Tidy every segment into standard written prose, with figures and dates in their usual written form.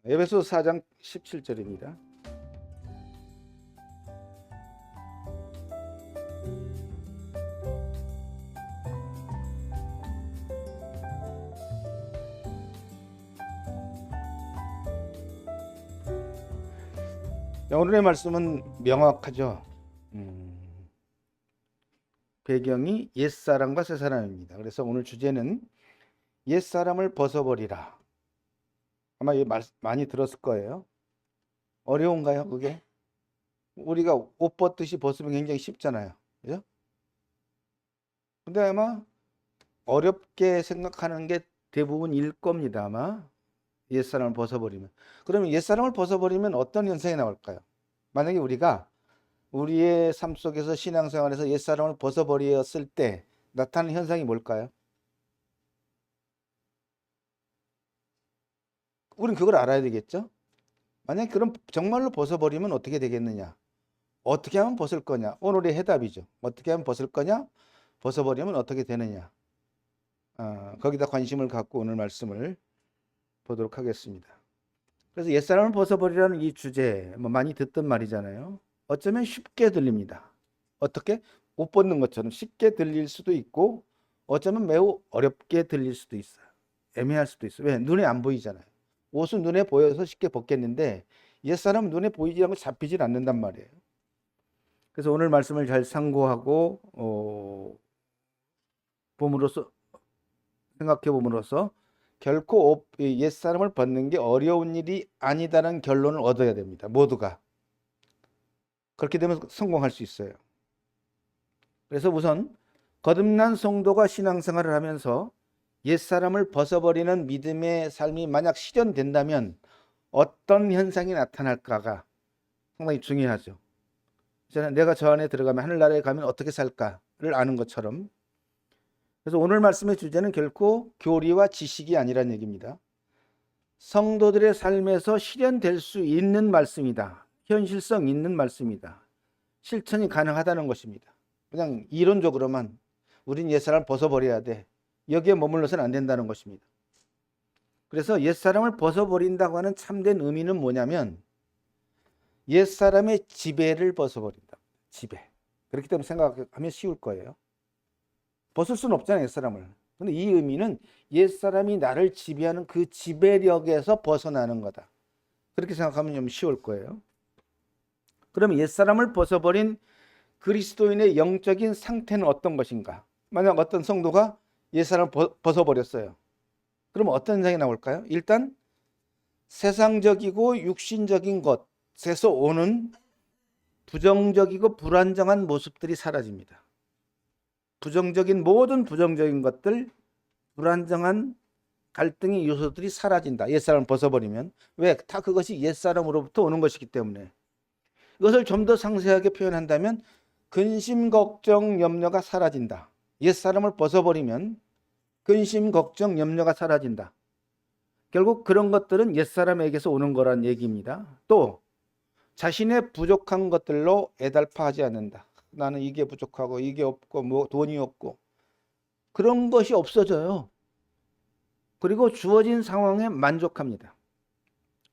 에베소 4장 17절입니다. 오늘의 말씀은 명확하죠. 배경이 옛사람과 새사람입니다. 그래서 오늘 주제는 옛사람을 벗어버리라. 아마 많이 들었을 거예요. 어려운가요, 그게? 우리가 옷 벗듯이 벗으면 굉장히 쉽잖아요. 그죠? 근데 아마 어렵게 생각하는 게 대부분일 겁니다, 아마. 옛사람을 벗어버리면. 그러면 옛사람을 벗어버리면 어떤 현상이 나올까요? 만약에 우리가 우리의 삶 속에서 신앙생활에서 옛사람을 벗어버렸을 때 나타나는 현상이 뭘까요? 우린 그걸 알아야 되겠죠? 만약에 그럼 정말로 벗어버리면 어떻게 되겠느냐? 어떻게 하면 벗을 거냐? 오늘의 해답이죠. 어떻게 하면 벗을 거냐? 벗어버리면 어떻게 되느냐? 거기다 관심을 갖고 오늘 말씀을 보도록 하겠습니다. 그래서 옛사람을 벗어버리라는 이 주제, 많이 듣던 말이잖아요. 어쩌면 쉽게 들립니다. 어떻게? 옷 벗는 것처럼 쉽게 들릴 수도 있고, 어쩌면 매우 어렵게 들릴 수도 있어요. 애매할 수도 있어요. 왜? 눈에 안 보이잖아요. 옷은 눈에 보여서 쉽게 벗겠는데, 옛사람은 눈에 보이지 않고 잡히질 않는단 말이에요. 그래서 오늘 말씀을 잘 상고하고, 봄으로써, 생각해 봄으로써, 결코 옛사람을 벗는 게 어려운 일이 아니다라는 결론을 얻어야 됩니다. 모두가. 그렇게 되면 성공할 수 있어요. 그래서 우선 거듭난 성도가 신앙생활을 하면서 옛사람을 벗어버리는 믿음의 삶이 만약 실현된다면 어떤 현상이 나타날까가 상당히 중요하죠. 내가 저 안에 들어가면 하늘나라에 가면 어떻게 살까를 아는 것처럼. 그래서 오늘 말씀의 주제는 결코 교리와 지식이 아니란 얘기입니다. 성도들의 삶에서 실현될 수 있는 말씀이다. 현실성 있는 말씀이다. 실천이 가능하다는 것입니다. 그냥 이론적으로만 우린 옛사람을 벗어버려야 돼. 여기에 머물러서는 안 된다는 것입니다. 그래서 옛사람을 벗어버린다고 하는 참된 의미는 뭐냐면 옛사람의 지배를 벗어버린다. 지배. 그렇기 때문에 생각하면 쉬울 거예요. 벗을 수는 없잖아요, 옛사람을. 근데 이 의미는 옛사람이 나를 지배하는 그 지배력에서 벗어나는 거다. 그렇게 생각하면 좀 쉬울 거예요. 그럼 옛사람을 벗어버린 그리스도인의 영적인 상태는 어떤 것인가? 만약 어떤 성도가 옛사람을 벗어버렸어요. 그럼 어떤 현상이 나올까요? 일단 세상적이고 육신적인 것에서 오는 부정적이고 불안정한 모습들이 사라집니다. 모든 부정적인 것들, 불안정한 갈등의 요소들이 사라진다. 옛사람을 벗어버리면. 왜? 다 그것이 옛사람으로부터 오는 것이기 때문에. 이것을 좀 더 상세하게 표현한다면 근심, 걱정, 염려가 사라진다. 옛사람을 벗어버리면 근심, 걱정, 염려가 사라진다. 결국 그런 것들은 옛사람에게서 오는 거란 얘기입니다. 또 자신의 부족한 것들로 애달파하지 않는다. 나는 이게 부족하고 이게 없고 돈이 없고 그런 것이 없어져요. 그리고 주어진 상황에 만족합니다.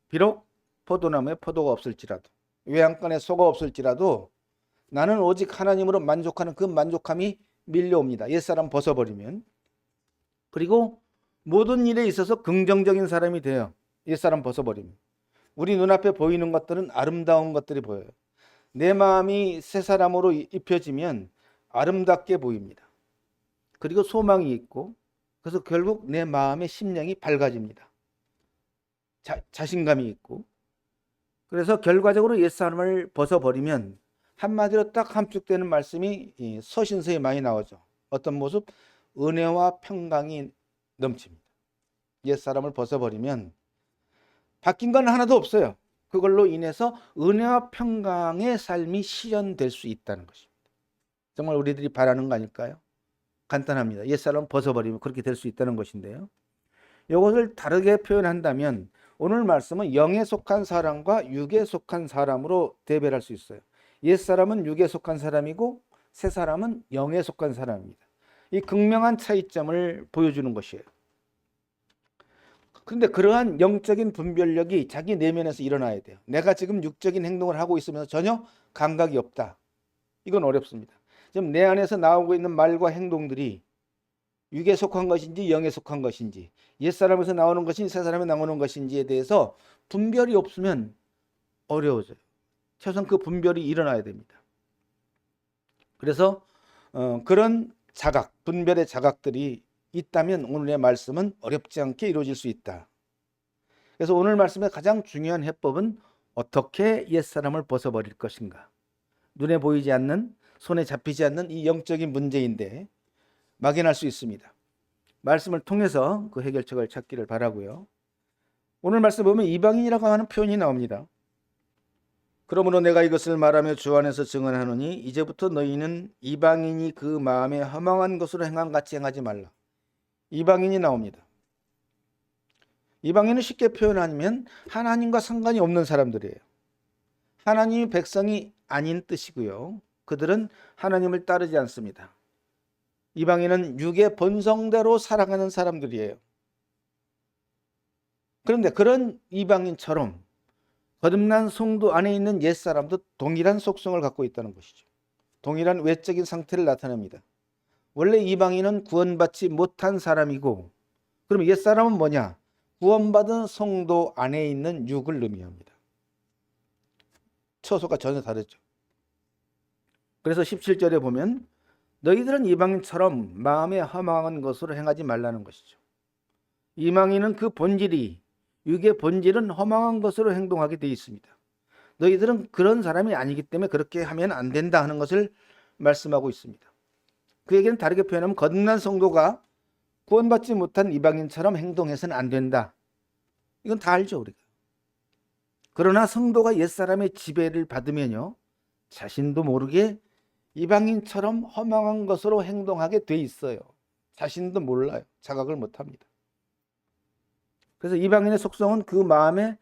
비록 포도나무에 포도가 없을지라도 외양간에 소가 없을지라도 나는 오직 하나님으로 만족하는 그 만족함이 밀려옵니다. 옛사람 벗어버리면. 그리고 모든 일에 있어서 긍정적인 사람이 돼요. 옛사람 벗어버리면. 우리 눈앞에 보이는 것들은 아름다운 것들이 보여요. 내 마음이 새 사람으로 입혀지면 아름답게 보입니다. 그리고 소망이 있고 그래서 결국 내 마음의 심령이 밝아집니다. 자신감이 있고 그래서 결과적으로 옛사람을 벗어버리면 한마디로 딱 함축되는 말씀이 서신서에 많이 나오죠. 어떤 모습? 은혜와 평강이 넘칩니다. 옛사람을 벗어버리면 바뀐 건 하나도 없어요. 그걸로 인해서 은혜와 평강의 삶이 실현될 수 있다는 것입니다. 정말 우리들이 바라는 거 아닐까요? 간단합니다. 옛사람 벗어버리면 그렇게 될 수 있다는 것인데요. 이것을 다르게 표현한다면 오늘 말씀은 영에 속한 사람과 육에 속한 사람으로 대별할 수 있어요. 옛사람은 육에 속한 사람이고 새사람은 영에 속한 사람입니다. 이 극명한 차이점을 보여주는 것이에요. 그런데 그러한 영적인 분별력이 자기 내면에서 일어나야 돼요. 내가 지금 육적인 행동을 하고 있으면서 전혀 감각이 없다. 이건 어렵습니다. 지금 내 안에서 나오고 있는 말과 행동들이 육에 속한 것인지 영에 속한 것인지, 옛사람에서 나오는 것인지 새 사람에 나오는 것인지에 대해서 분별이 없으면 어려워져요. 최소한 그 분별이 일어나야 됩니다. 그래서 그런 자각, 분별의 자각들이 있다면 오늘의 말씀은 어렵지 않게 이루어질 수 있다. 그래서 오늘 말씀의 가장 중요한 해법은 어떻게 옛사람을 벗어버릴 것인가. 눈에 보이지 않는, 손에 잡히지 않는 이 영적인 문제인데 막연할 수 있습니다. 말씀을 통해서 그 해결책을 찾기를 바라고요. 오늘 말씀 보면 이방인이라고 하는 표현이 나옵니다. 그러므로 내가 이것을 말하며 주 안에서 증언하노니 이제부터 너희는 이방인이 그 마음에 허망한 것으로 행한 같이 행하지 말라. 이방인이 나옵니다. 이방인은 쉽게 표현하면 하나님과 상관이 없는 사람들이에요. 하나님이 백성이 아닌 뜻이고요. 그들은 하나님을 따르지 않습니다. 이방인은 육의 본성대로 살아가는 사람들이에요. 그런데 그런 이방인처럼 거듭난 성도 안에 있는 옛사람도 동일한 속성을 갖고 있다는 것이죠. 동일한 외적인 상태를 나타냅니다. 원래 이방인은 구원받지 못한 사람이고, 그럼 옛사람은 뭐냐? 구원받은 성도 안에 있는 육을 의미합니다. 처소가 전혀 다르죠. 그래서 17절에 보면 너희들은 이방인처럼 마음에 허망한 것으로 행하지 말라는 것이죠. 이방인은 그 본질이, 육의 본질은 허망한 것으로 행동하게 되어 있습니다. 너희들은 그런 사람이 아니기 때문에 그렇게 하면 안 된다 하는 것을 말씀하고 있습니다. 그 얘기는 다르게 표현하면 거듭난 성도가 구원받지 못한 이방인처럼 행동해서는 안 된다. 이건 다 알죠, 우리가. 그러나 성도가 옛사람의 지배를 받으면요, 자신도 모르게 이방인처럼 허망한 것으로 행동하게 돼 있어요. 자신도 몰라요. 자각을 못합니다. 그래서 이방인의 속성은 그 마음에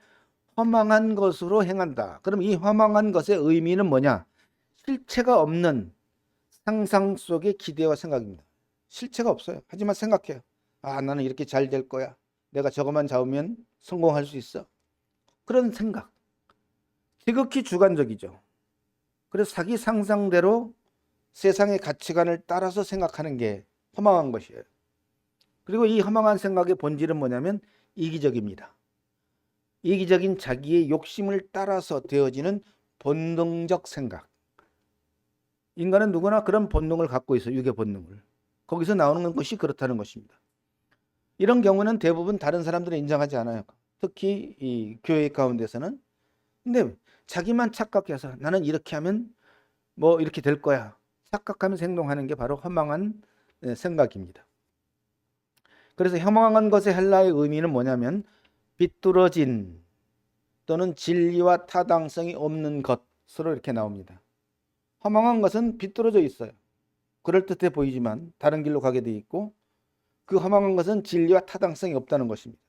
허망한 것으로 행한다. 그럼 이 허망한 것의 의미는 뭐냐? 실체가 없는 상상 속의 기대와 생각입니다. 실체가 없어요. 하지만 생각해요. 아, 나는 이렇게 잘 될 거야. 내가 저것만 잡으면 성공할 수 있어. 그런 생각. 지극히 주관적이죠. 그래서 자기 상상대로 세상의 가치관을 따라서 생각하는 게 허망한 것이에요. 그리고 이 허망한 생각의 본질은 뭐냐면 이기적입니다. 이기적인 자기의 욕심을 따라서 되어지는 본능적 생각. 인간은 누구나 그런 본능을 갖고 있어요. 육의 본능을. 거기서 나오는 것이 그렇다는 것입니다. 이런 경우는 대부분 다른 사람들은 인정하지 않아요. 특히 이 교회 가운데서는. 근데 자기만 착각해서 나는 이렇게 하면 뭐 이렇게 될 거야. 착각하면서 행동하는 게 바로 허망한 생각입니다. 그래서 허망한 것의 헬라의 의미는 뭐냐면 비뚤어진 또는 진리와 타당성이 없는 것으로 이렇게 나옵니다. 허망한 것은 비뚤어져 있어요. 그럴듯해 보이지만 다른 길로 가게 돼 있고, 그 허망한 것은 진리와 타당성이 없다는 것입니다.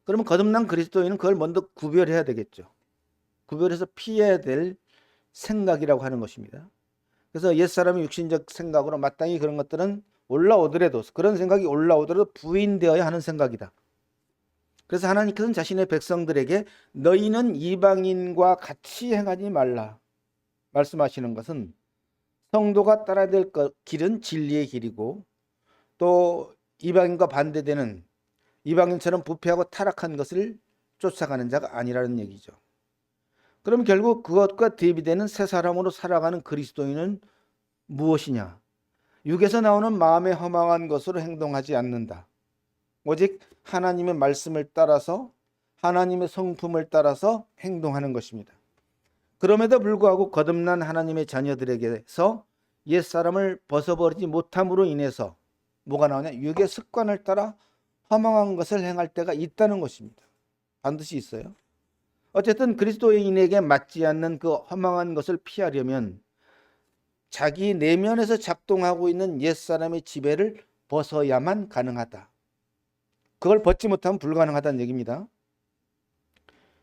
그러면 거듭난 그리스도인은 그걸 먼저 구별해야 되겠죠. 구별해서 피해야 될 생각이라고 하는 것입니다. 그래서 옛사람의 육신적 생각으로 마땅히 그런 것들은 올라오더라도, 그런 생각이 올라오더라도 부인되어야 하는 생각이다. 그래서 하나님께서는 자신의 백성들에게 너희는 이방인과 같이 행하지 말라 말씀하시는 것은, 성도가 따라야 될 길은 진리의 길이고, 또 이방인과 반대되는 이방인처럼 부패하고 타락한 것을 쫓아가는 자가 아니라는 얘기죠. 그럼 결국 그것과 대비되는 새 사람으로 살아가는 그리스도인은 무엇이냐? 육에서 나오는 마음에 허망한 것으로 행동하지 않는다. 오직 하나님의 말씀을 따라서, 하나님의 성품을 따라서 행동하는 것입니다. 그럼에도 불구하고 거듭난 하나님의 자녀들에게서 옛사람을 벗어버리지 못함으로 인해서 뭐가 나오냐? 육의 습관을 따라 허망한 것을 행할 때가 있다는 것입니다. 반드시 있어요. 어쨌든 그리스도인에게 맞지 않는 그 허망한 것을 피하려면 자기 내면에서 작동하고 있는 옛사람의 지배를 벗어야만 가능하다. 그걸 벗지 못하면 불가능하다는 얘기입니다.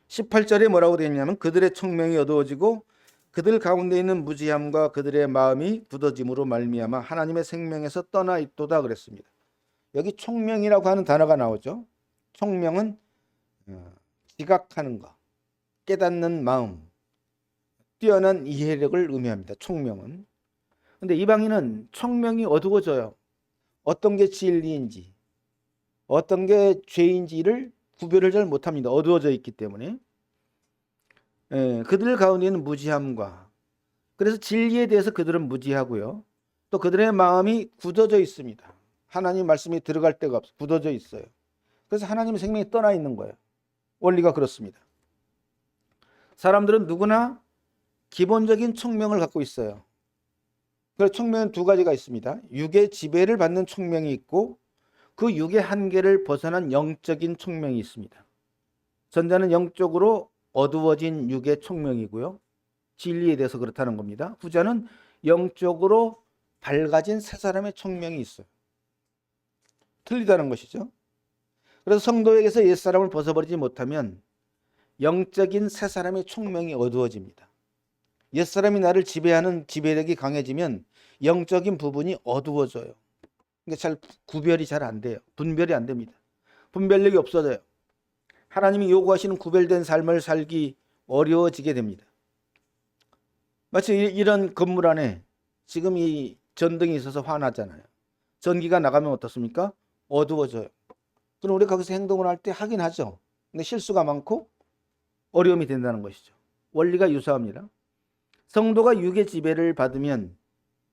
18절에 뭐라고 되어 있냐면 그들의 총명이 어두워지고 그들 가운데 있는 무지함과 그들의 마음이 굳어짐으로 말미암아 하나님의 생명에서 떠나 있도다 그랬습니다. 여기 총명이라고 하는 단어가 나오죠. 총명은 지각하는 것, 깨닫는 마음, 뛰어난 이해력을 의미합니다. 총명은. 근데 이방인은 총명이 어두워져요. 어떤 게 진리인지, 어떤 게 죄인지를 구별을 잘 못합니다. 어두워져 있기 때문에. 그들 가운데는 무지함과, 그래서 진리에 대해서 그들은 무지하고요. 또 그들의 마음이 굳어져 있습니다. 하나님 말씀이 들어갈 데가 없어. 굳어져 있어요. 그래서 하나님의 생명이 떠나 있는 거예요. 원리가 그렇습니다. 사람들은 누구나 기본적인 총명을 갖고 있어요. 그 총명은 두 가지가 있습니다. 육의 지배를 받는 총명이 있고 그 육의 한계를 벗어난 영적인 총명이 있습니다. 전자는 영적으로 어두워진 육의 총명이고요. 진리에 대해서 그렇다는 겁니다. 후자는 영적으로 밝아진 새 사람의 총명이 있어요. 틀리다는 것이죠. 그래서 성도에게서 옛사람을 벗어버리지 못하면 영적인 새 사람의 총명이 어두워집니다. 옛사람이 나를 지배하는 지배력이 강해지면 영적인 부분이 어두워져요. 그러니까 잘 구별이 잘 안 돼요. 분별이 안 됩니다. 분별력이 없어져요. 하나님이 요구하시는 구별된 삶을 살기 어려워지게 됩니다. 마치 이런 건물 안에 지금 이 전등이 있어서 환하잖아요. 전기가 나가면 어떻습니까? 어두워져요. 그럼 우리가 거기서 행동을 할 때 하긴 하죠. 근데 실수가 많고 어려움이 된다는 것이죠. 원리가 유사합니다. 성도가 육의 지배를 받으면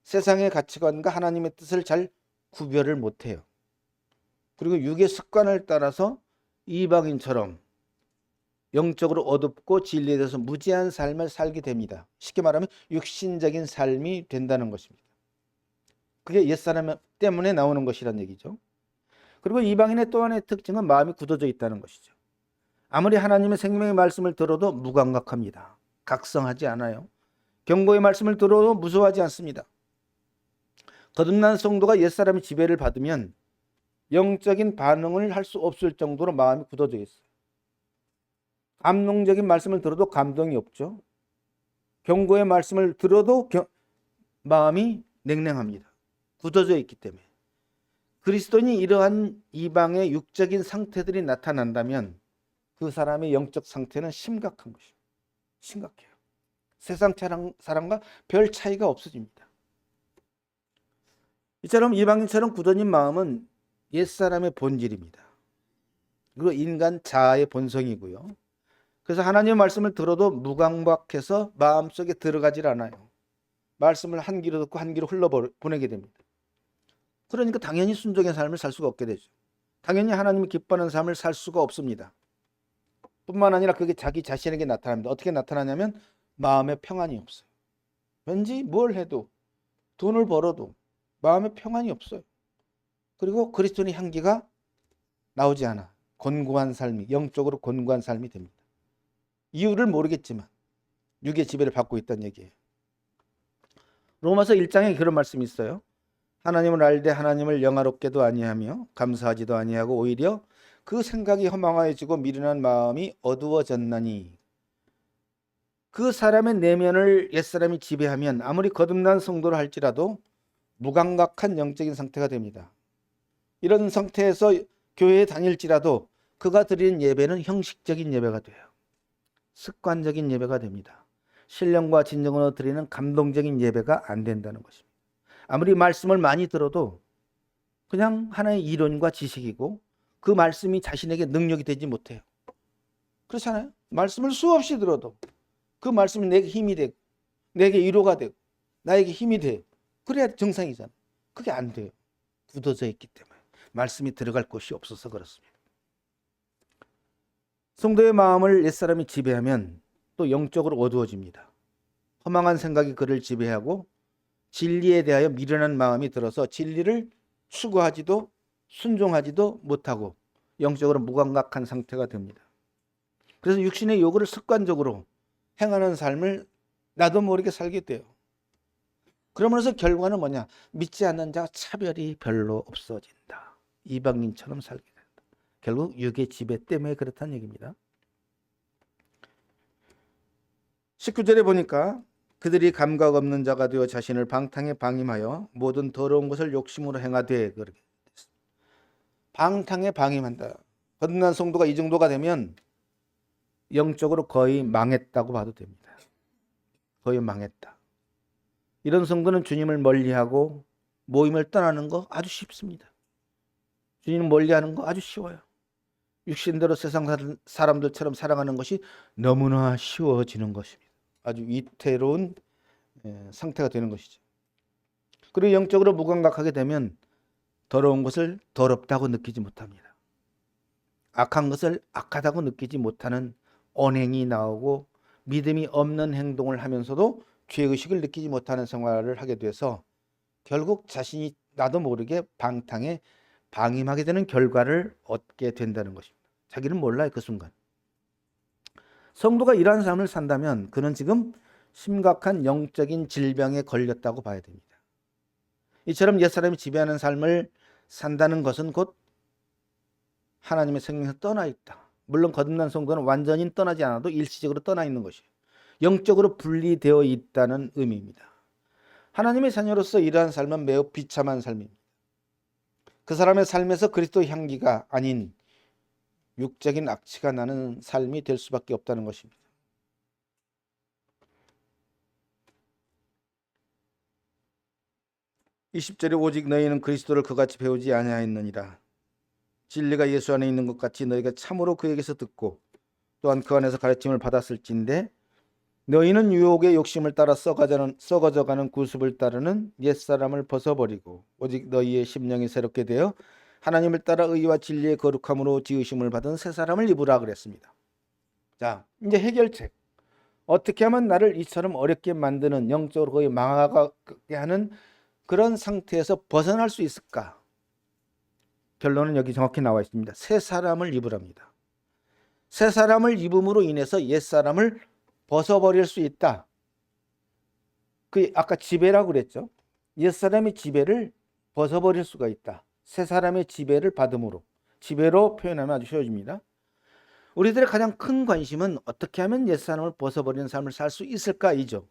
세상의 가치관과 하나님의 뜻을 잘 구별을 못해요. 그리고 육의 습관을 따라서 이방인처럼 영적으로 어둡고 진리에 대해서 무지한 삶을 살게 됩니다. 쉽게 말하면 육신적인 삶이 된다는 것입니다. 그게 옛사람 때문에 나오는 것이란 얘기죠. 그리고 이방인의 또 하나의 특징은 마음이 굳어져 있다는 것이죠. 아무리 하나님의 생명의 말씀을 들어도 무감각합니다. 각성하지 않아요. 경고의 말씀을 들어도 무서워하지 않습니다. 거듭난 성도가 옛사람의 지배를 받으면 영적인 반응을 할 수 없을 정도로 마음이 굳어져 있어요. 감동적인 말씀을 들어도 감동이 없죠. 경고의 말씀을 들어도 마음이 냉랭합니다. 굳어져 있기 때문에. 그리스도인이 이러한 이방의 육적인 상태들이 나타난다면 그 사람의 영적 상태는 심각한 것입니다. 심각해요. 세상 사람과 별 차이가 없어집니다. 이처럼 이방인처럼 굳어진 마음은 옛사람의 본질입니다. 그리고 인간 자아의 본성이고요. 그래서 하나님의 말씀을 들어도 무감각해서 마음속에 들어가질 않아요. 말씀을 한 귀로 듣고 한 귀로 흘러보내게 됩니다. 그러니까 당연히 순종의 삶을 살 수가 없게 되죠. 당연히 하나님이 기뻐하는 삶을 살 수가 없습니다. 뿐만 아니라 그게 자기 자신에게 나타납니다. 어떻게 나타나냐면 마음의 평안이 없어요. 왠지 뭘 해도 돈을 벌어도 마음의 평안이 없어요. 그리고 그리스도의 향기가 나오지 않아. 곤고한 삶이, 영적으로 곤고한 삶이 됩니다. 이유를 모르겠지만 육의 지배를 받고 있다는 얘기예요. 로마서 1장에 그런 말씀이 있어요. 하나님을 알되 하나님을 영화롭게도 아니하며 감사하지도 아니하고 오히려 그 생각이 허망해지고 미련한 마음이 어두워졌나니. 그 사람의 내면을 옛사람이 지배하면 아무리 거듭난 성도를 할지라도 무감각한 영적인 상태가 됩니다. 이런 상태에서 교회에 다닐지라도 그가 드리는 예배는 형식적인 예배가 돼요. 습관적인 예배가 됩니다. 신령과 진정으로 드리는 감동적인 예배가 안 된다는 것입니다. 아무리 말씀을 많이 들어도 그냥 하나의 이론과 지식이고 그 말씀이 자신에게 능력이 되지 못해요. 그렇잖아요. 말씀을 수없이 들어도 그 말씀이 내게 힘이 되고 내게 위로가 되고 나에게 힘이 돼요. 그래야 정상이잖아요. 그게 안 돼요. 굳어져 있기 때문에. 말씀이 들어갈 곳이 없어서 그렇습니다. 성도의 마음을 옛사람이 지배하면 또 영적으로 어두워집니다. 허망한 생각이 그를 지배하고 진리에 대하여 미련한 마음이 들어서 진리를 추구하지도 순종하지도 못하고 영적으로 무감각한 상태가 됩니다. 그래서 육신의 요구를 습관적으로 행하는 삶을 나도 모르게 살게 돼요. 그러면서 결과는 뭐냐? 믿지 않는 자가 차별이 별로 없어진다. 이방인처럼 살게 된다. 결국 육의 지배 때문에 그렇다는 얘기입니다. 19절에 보니까 그들이 감각 없는 자가 되어 자신을 방탕에 방임하여 모든 더러운 것을 욕심으로 행하되. 방탕에 방임한다. 거듭난 성도가 이 정도가 되면 영적으로 거의 망했다고 봐도 됩니다. 거의 망했다. 이런 성도는 주님을 멀리하고 모임을 떠나는 거 아주 쉽습니다. 주님을 멀리하는 거 아주 쉬워요. 육신대로 세상 사람들처럼 살아가는 것이 너무나 쉬워지는 것입니다. 아주 위태로운 상태가 되는 것이죠. 그리고 영적으로 무감각하게 되면 더러운 것을 더럽다고 느끼지 못합니다. 악한 것을 악하다고 느끼지 못하는 언행이 나오고 믿음이 없는 행동을 하면서도 죄의식을 느끼지 못하는 생활을 하게 돼서 결국 자신이 나도 모르게 방탕에 방임하게 되는 결과를 얻게 된다는 것입니다. 자기는 몰라요, 그 순간. 성도가 이러한 삶을 산다면 그는 지금 심각한 영적인 질병에 걸렸다고 봐야 됩니다. 이처럼 옛사람이 지배하는 삶을 산다는 것은 곧 하나님의 생명에서 떠나 있다. 물론 거듭난 성도는 완전히 떠나지 않아도 일시적으로 떠나 있는 것이에요. 영적으로 분리되어 있다는 의미입니다. 하나님의 자녀로서 이러한 삶은 매우 비참한 삶입니다. 그 사람의 삶에서 그리스도 향기가 아닌 육적인 악취가 나는 삶이 될 수밖에 없다는 것입니다. 이 10절에 오직 너희는 그리스도를 그같이 배우지 아니하였느니라. 진리가 예수 안에 있는 것 같이 너희가 참으로 그에게서 듣고 또한 그 안에서 가르침을 받았을진데 너희는 유혹의 욕심을 따라 썩어져가는 구습을 따르는 옛사람을 벗어버리고 오직 너희의 심령이 새롭게 되어 하나님을 따라 의와 진리의 거룩함으로 지으심을 받은 새 사람을 입으라 그랬습니다. 자, 이제 해결책. 어떻게 하면 나를 이처럼 어렵게 만드는 영적으로 거의 망하게 하는 그런 상태에서 벗어날 수 있을까? 결론은 여기 정확히 나와 있습니다. 새 사람을 입으랍니다. 새 사람을 입음으로 인해서 옛 사람을 벗어버릴 수 있다. 그 아까 지배라고 그랬죠. 옛 사람의 지배를 벗어버릴 수가 있다. 새 사람의 지배를 받음으로. 지배로 표현하면 아주 쉬워집니다. 우리들의 가장 큰 관심은 어떻게 하면 옛 사람을 벗어버리는 삶을 살 수 있을까이죠.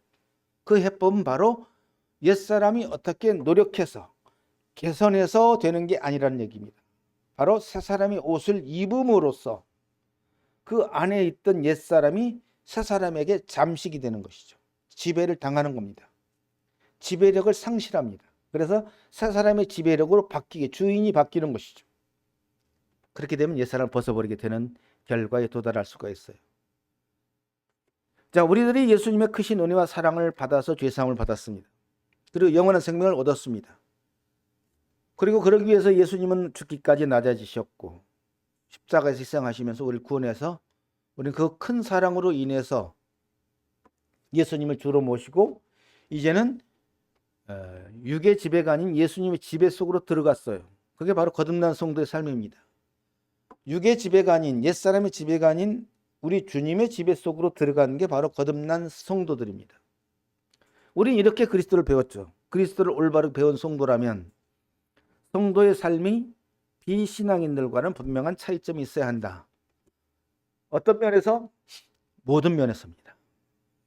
그 해법은 바로 옛 사람이 어떻게 노력해서 개선해서 되는 게 아니라는 얘기입니다. 바로 새 사람이 옷을 입음으로써 그 안에 있던 옛 사람이 새 사람에게 잠식이 되는 것이죠. 지배를 당하는 겁니다. 지배력을 상실합니다. 그래서 새 사람의 지배력으로 바뀌게 주인이 바뀌는 것이죠. 그렇게 되면 옛 사람을 벗어버리게 되는 결과에 도달할 수가 있어요. 자, 우리들이 예수님의 크신 은혜와 사랑을 받아서 죄사함을 받았습니다. 그리고 영원한 생명을 얻었습니다. 그리고 그러기 위해서 예수님은 죽기까지 낮아지셨고 십자가에서 희생하시면서 우리를 구원해서 우리는 그 큰 사랑으로 인해서 예수님을 주로 모시고 이제는 육의 지배가 아닌 예수님의 지배 속으로 들어갔어요. 그게 바로 거듭난 성도의 삶입니다. 육의 지배가 아닌 옛사람의 지배가 아닌 우리 주님의 지배 속으로 들어가는 게 바로 거듭난 성도들입니다. 우리는 이렇게 그리스도를 배웠죠. 그리스도를 올바르게 배운 성도라면 성도의 삶이 비신앙인들과는 분명한 차이점이 있어야 한다. 어떤 면에서? 모든 면에서입니다.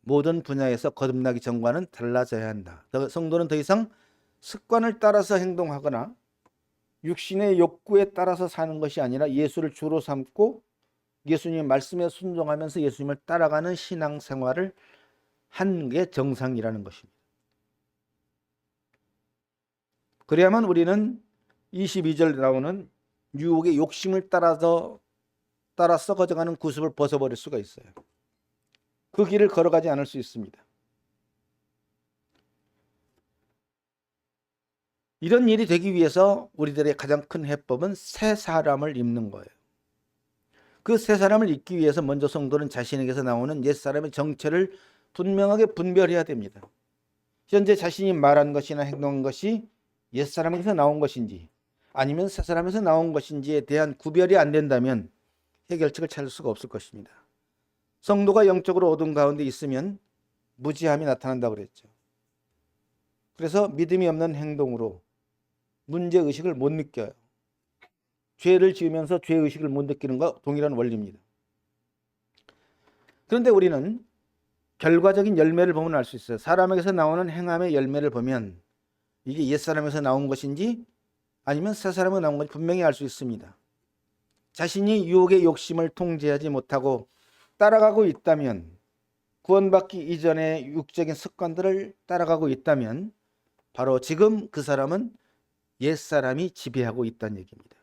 모든 분야에서 거듭나기 전과는 달라져야 한다. 성도는 더 이상 습관을 따라서 행동하거나 육신의 욕구에 따라서 사는 것이 아니라 예수를 주로 삼고 예수님의 말씀에 순종하면서 예수님을 따라가는 신앙생활을 하는 게 정상이라는 것입니다. 그래야만 우리는 22절 나오는 유혹의 욕심을 따라 썩어져가는 구습을 벗어버릴 수가 있어요. 그 길을 걸어가지 않을 수 있습니다. 이런 일이 되기 위해서 우리들의 가장 큰 해법은 새 사람을 입는 거예요. 그 새 사람을 입기 위해서 먼저 성도는 자신에게서 나오는 옛사람의 정체를 분명하게 분별해야 됩니다. 현재 자신이 말한 것이나 행동한 것이 옛사람에게서 나온 것인지 아니면 새 사람에서 나온 것인지에 대한 구별이 안 된다면 해결책을 찾을 수가 없을 것입니다. 성도가 영적으로 어둠 가운데 있으면 무지함이 나타난다고 그랬죠. 그래서 믿음이 없는 행동으로 문제의식을 못 느껴요. 죄를 지으면서 죄의식을 못 느끼는 것 동일한 원리입니다. 그런데 우리는 결과적인 열매를 보면 알 수 있어요. 사람에게서 나오는 행함의 열매를 보면 이게 옛사람에서 나온 것인지 아니면 새 사람에서 나온 것인지 분명히 알 수 있습니다. 자신이 유혹의 욕심을 통제하지 못하고 따라가고 있다면, 구원받기 이전의 육적인 습관들을 따라가고 있다면 바로 지금 그 사람은 옛사람이 지배하고 있다는 얘기입니다.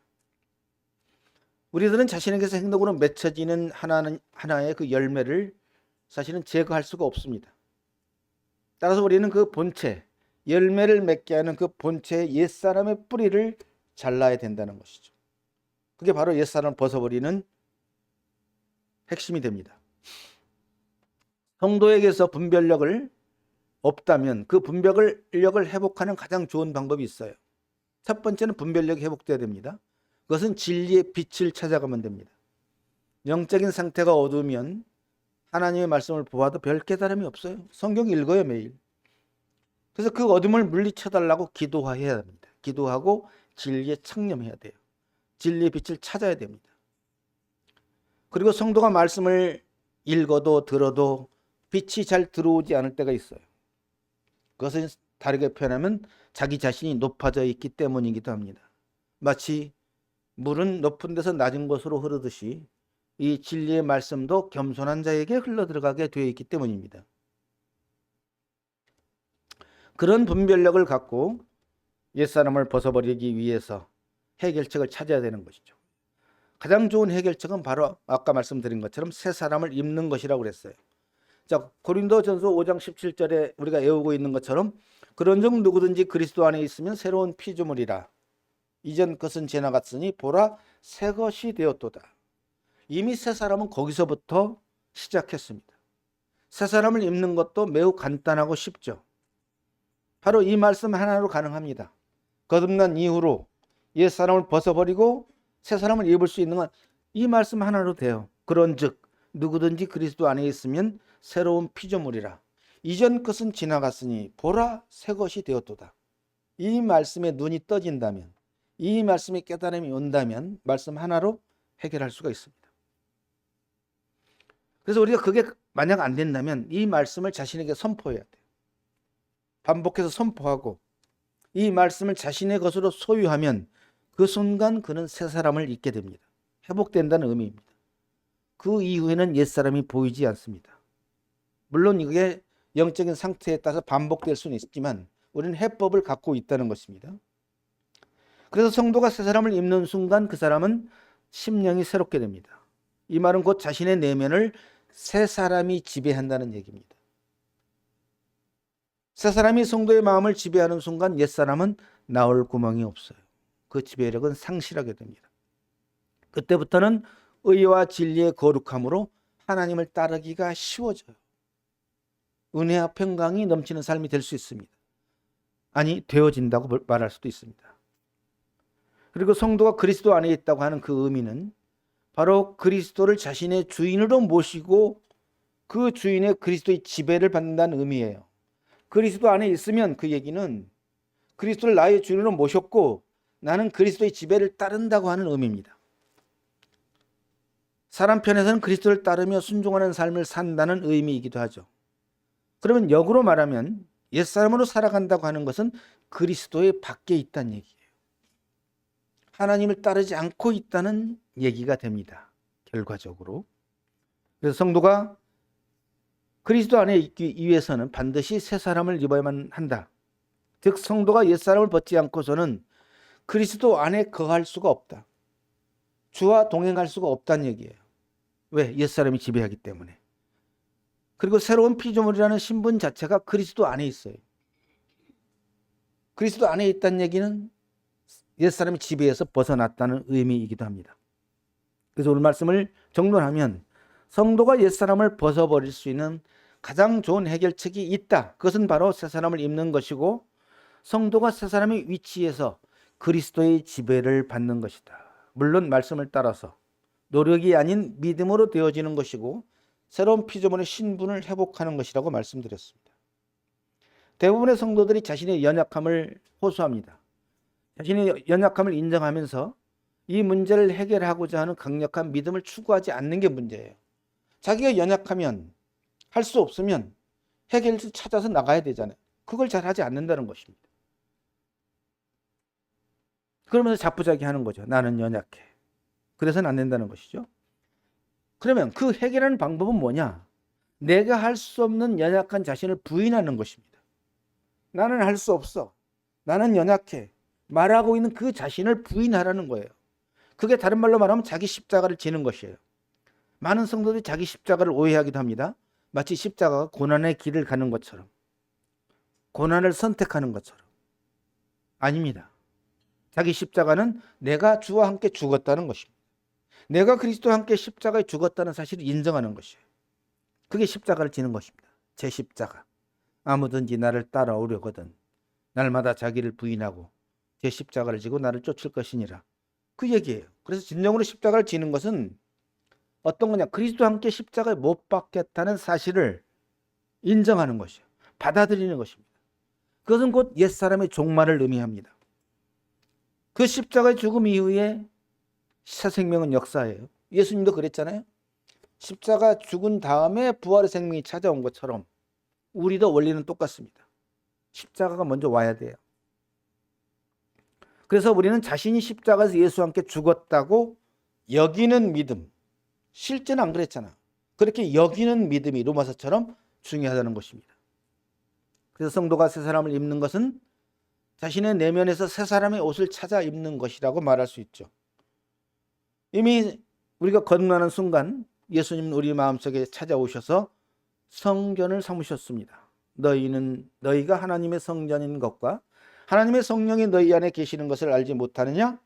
우리들은 자신에게서 행동으로 맺혀지는 하나의 그 열매를 사실은 제거할 수가 없습니다. 따라서 우리는 그 본체, 열매를 맺게 하는 그 본체의 옛사람의 뿌리를 잘라야 된다는 것이죠. 그게 바로 옛사람을 벗어버리는 핵심이 됩니다. 성도에게서 분별력을 없다면 그 분별력을 회복하는 가장 좋은 방법이 있어요. 첫 번째는 분별력이 회복돼야 됩니다. 그것은 진리의 빛을 찾아가면 됩니다. 영적인 상태가 어두우면 하나님의 말씀을 보아도 별 깨달음이 없어요. 성경 읽어요, 매일. 그래서 그 어둠을 물리쳐달라고 기도해야 합니다. 기도하고 진리에 창념해야 돼요. 진리의 빛을 찾아야 됩니다. 그리고 성도가 말씀을 읽어도 들어도 빛이 잘 들어오지 않을 때가 있어요. 그것은 다르게 표현하면 자기 자신이 높아져 있기 때문이기도 합니다. 마치 물은 높은 데서 낮은 곳으로 흐르듯이 이 진리의 말씀도 겸손한 자에게 흘러들어가게 되어 있기 때문입니다. 그런 분별력을 갖고 옛사람을 벗어버리기 위해서 해결책을 찾아야 되는 것이죠. 가장 좋은 해결책은 바로 아까 말씀드린 것처럼 새 사람을 입는 것이라고 그랬어요. 자, 고린도전서 5장 17절에 우리가 외우고 있는 것처럼 그런즉 누구든지 그리스도 안에 있으면 새로운 피조물이라. 이전 것은 지나갔으니 보라 새 것이 되었도다. 이미 새 사람은 거기서부터 시작했습니다. 새 사람을 입는 것도 매우 간단하고 쉽죠. 바로 이 말씀 하나로 가능합니다. 거듭난 이후로 옛 사람을 벗어버리고 새 사람을 입을 수 있는 건 이 말씀 하나로 돼요. 그런즉 누구든지 그리스도 안에 있으면 새로운 피조물이라. 이전 것은 지나갔으니 보라 새 것이 되었도다. 이 말씀에 눈이 떠진다면, 이 말씀에 깨달음이 온다면 말씀 하나로 해결할 수가 있습니다. 그래서 우리가 그게 만약 안 된다면 이 말씀을 자신에게 선포해야 돼요. 반복해서 선포하고 이 말씀을 자신의 것으로 소유하면 그 순간 그는 새 사람을 입게 됩니다. 회복된다는 의미입니다. 그 이후에는 옛사람이 보이지 않습니다. 물론 이게 영적인 상태에 따라서 반복될 수는 있지만 우리는 해법을 갖고 있다는 것입니다. 그래서 성도가 새 사람을 입는 순간 그 사람은 심령이 새롭게 됩니다. 이 말은 곧 자신의 내면을 새 사람이 지배한다는 얘기입니다. 새 사람이 성도의 마음을 지배하는 순간 옛사람은 나올 구멍이 없어요. 그 지배력은 상실하게 됩니다. 그때부터는 의와 진리의 거룩함으로 하나님을 따르기가 쉬워져요. 은혜와 평강이 넘치는 삶이 될 수 있습니다. 아니, 되어진다고 말할 수도 있습니다. 그리고 성도가 그리스도 안에 있다고 하는 그 의미는 바로 그리스도를 자신의 주인으로 모시고 그 주인의 그리스도의 지배를 받는다는 의미예요. 그리스도 안에 있으면 그 얘기는 그리스도를 나의 주인으로 모셨고 나는 그리스도의 지배를 따른다고 하는 의미입니다. 사람 편에서는 그리스도를 따르며 순종하는 삶을 산다는 의미이기도 하죠. 그러면 역으로 말하면 옛사람으로 살아간다고 하는 것은 그리스도의 밖에 있다는 얘기예요. 하나님을 따르지 않고 있다는 얘기가 됩니다. 결과적으로. 그래서 성도가 그리스도 안에 있기 위해서는 반드시 새 사람을 입어야만 한다. 즉 성도가 옛사람을 벗지 않고서는 그리스도 안에 거할 수가 없다. 주와 동행할 수가 없다는 얘기예요. 왜? 옛사람이 지배하기 때문에. 그리고 새로운 피조물이라는 신분 자체가 그리스도 안에 있어요. 그리스도 안에 있다는 얘기는 옛사람이 지배해서 벗어났다는 의미이기도 합니다. 그래서 오늘 말씀을 정론하면 성도가 옛사람을 벗어버릴 수 있는 가장 좋은 해결책이 있다. 그것은 바로 새 사람을 입는 것이고 성도가 새 사람의 위치에서 그리스도의 지배를 받는 것이다. 물론 말씀을 따라서 노력이 아닌 믿음으로 되어지는 것이고 새로운 피조물의 신분을 회복하는 것이라고 말씀드렸습니다. 대부분의 성도들이 자신의 연약함을 호소합니다. 자신의 연약함을 인정하면서 이 문제를 해결하고자 하는 강력한 믿음을 추구하지 않는 게 문제예요. 자기가 연약하면 할 수 없으면 해결을 찾아서 나가야 되잖아요. 그걸 잘 하지 않는다는 것입니다. 그러면서 자포자기하는 거죠. 나는 연약해. 그래서는 안 된다는 것이죠. 그러면 그 해결하는 방법은 뭐냐? 내가 할 수 없는 연약한 자신을 부인하는 것입니다. 나는 할 수 없어. 나는 연약해. 말하고 있는 그 자신을 부인하라는 거예요. 그게 다른 말로 말하면 자기 십자가를 지는 것이에요. 많은 성도들이 자기 십자가를 오해하기도 합니다. 마치 십자가가 고난의 길을 가는 것처럼, 고난을 선택하는 것처럼. 아닙니다. 자기 십자가는 내가 주와 함께 죽었다는 것입니다. 내가 그리스도와 함께 십자가에 죽었다는 사실을 인정하는 것이에요. 그게 십자가를 지는 것입니다. 제 십자가. 아무든지 나를 따라오려거든 날마다 자기를 부인하고 제 십자가를 지고 나를 쫓을 것이니라. 그 얘기예요. 그래서 진정으로 십자가를 지는 것은 어떤 거냐? 그리스도와 함께 십자가에 못 박혔다는 사실을 인정하는 것이에요. 받아들이는 것입니다. 그것은 곧 옛사람의 종말을 의미합니다. 그 십자가의 죽음 이후에 새 생명은 역사예요. 예수님도 그랬잖아요. 십자가 죽은 다음에 부활의 생명이 찾아온 것처럼 우리도 원리는 똑같습니다. 십자가가 먼저 와야 돼요. 그래서 우리는 자신이 십자가에서 예수와 함께 죽었다고 여기는 믿음, 실제는 안 그랬잖아. 그렇게 여기는 믿음이 로마서처럼 중요하다는 것입니다. 그래서 성도가 새 사람을 입는 것은 자신의 내면에서 새 사람의 옷을 찾아 입는 것이라고 말할 수 있죠. 이미 우리가 거듭나는 순간 예수님은 우리 마음속에 찾아오셔서 성전을 삼으셨습니다. 너희가 하나님의 성전인 것과 하나님의 성령이 너희 안에 계시는 것을 알지 못하느냐?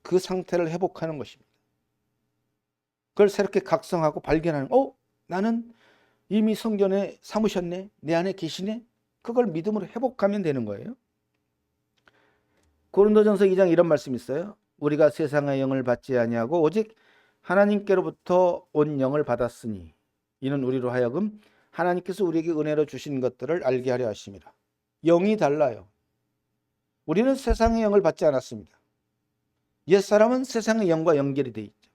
그 상태를 회복하는 것입니다. 그걸 새롭게 각성하고 발견하는, 나는 이미 성전에 삼으셨네, 내 안에 계시네. 그걸 믿음으로 회복하면 되는 거예요. 고린도전서 2장 이런 말씀이 있어요. 우리가 세상의 영을 받지 아니하고 오직 하나님께로부터 온 영을 받았으니 이는 우리로 하여금 하나님께서 우리에게 은혜로 주신 것들을 알게 하려 하심이라. 영이 달라요. 우리는 세상의 영을 받지 않았습니다. 옛사람은 세상의 영과 연결이 되어 있죠.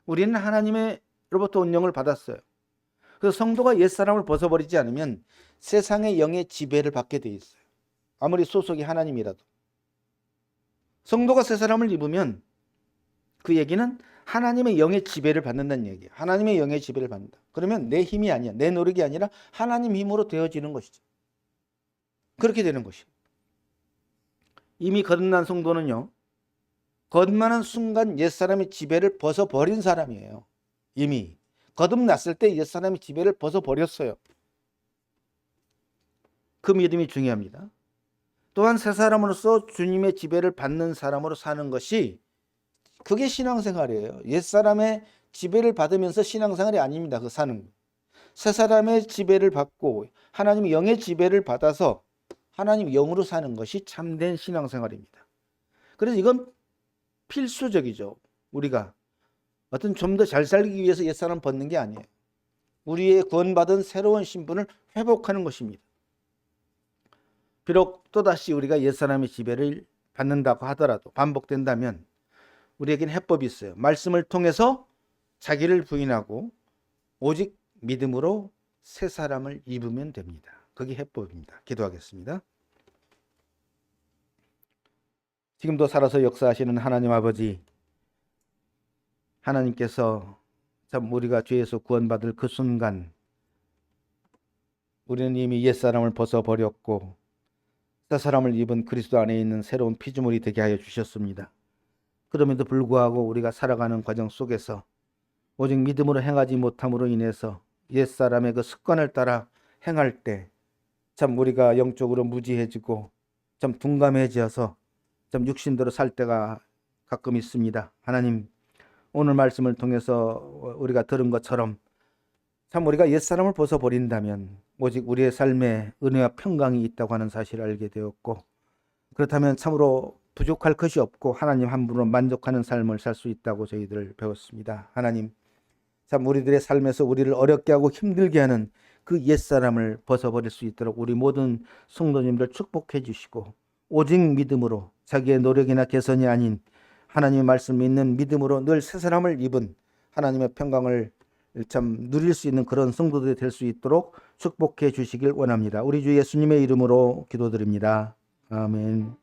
우리는 하나님으로부터 온 영을 받았어요. 그래서 성도가 옛사람을 벗어버리지 않으면 세상의 영의 지배를 받게 되어 있어요. 아무리 소속이 하나님이라도. 성도가 새 사람을 입으면 그 얘기는 하나님의 영의 지배를 받는다는 얘기예요. 하나님의 영의 지배를 받는다. 그러면 내 힘이 아니야. 내 노력이 아니라 하나님 힘으로 되어지는 것이죠. 그렇게 되는 것이에요. 이미 거듭난 성도는요, 거듭나는 순간 옛사람의 지배를 벗어버린 사람이에요. 이미 거듭났을 때 옛사람의 지배를 벗어버렸어요. 그 믿음이 중요합니다. 또한 새 사람으로서 주님의 지배를 받는 사람으로 사는 것이, 그게 신앙생활이에요. 옛사람의 지배를 받으면서 신앙생활이 아닙니다. 그 사는 거. 새 사람의 지배를 받고 하나님의 영의 지배를 받아서 하나님 영으로 사는 것이 참된 신앙생활입니다. 그래서 이건 필수적이죠. 우리가 어떤 좀 더 잘 살기 위해서 옛사람 벗는 게 아니에요. 우리의 구원받은 새로운 신분을 회복하는 것입니다. 비록 또다시 우리가 옛사람의 지배를 받는다고 하더라도, 반복된다면 우리에게는 해법이 있어요. 말씀을 통해서 자기를 부인하고 오직 믿음으로 새 사람을 입으면 됩니다. 그게 해법입니다. 기도하겠습니다. 지금도 살아서 역사하시는 하나님 아버지, 하나님께서 참 우리가 죄에서 구원받을 그 순간 우리는 이미 옛사람을 벗어버렸고 새 사람을 입은 그리스도 안에 있는 새로운 피조물이 되게 하여 주셨습니다. 그럼에도 불구하고 우리가 살아가는 과정 속에서 오직 믿음으로 행하지 못함으로 인해서 옛사람의 그 습관을 따라 행할 때 참 우리가 영적으로 무지해지고 참 둔감해져서 참 육신대로 살 때가 가끔 있습니다. 하나님, 오늘 말씀을 통해서 우리가 들은 것처럼 참 우리가 옛사람을 벗어버린다면 오직 우리의 삶에 은혜와 평강이 있다고 하는 사실을 알게 되었고, 그렇다면 참으로 부족할 것이 없고 하나님 한 분으로 만족하는 삶을 살 수 있다고 저희들 배웠습니다. 하나님, 참 우리들의 삶에서 우리를 어렵게 하고 힘들게 하는 그 옛사람을 벗어버릴 수 있도록 우리 모든 성도님들 축복해 주시고 오직 믿음으로, 자기의 노력이나 개선이 아닌 하나님의 말씀 믿는 믿음으로 늘 새 사람을 입은 하나님의 평강을 참 누릴 수 있는 그런 성도들이 될 수 있도록 축복해 주시길 원합니다. 우리 주 예수님의 이름으로 기도드립니다. 아멘.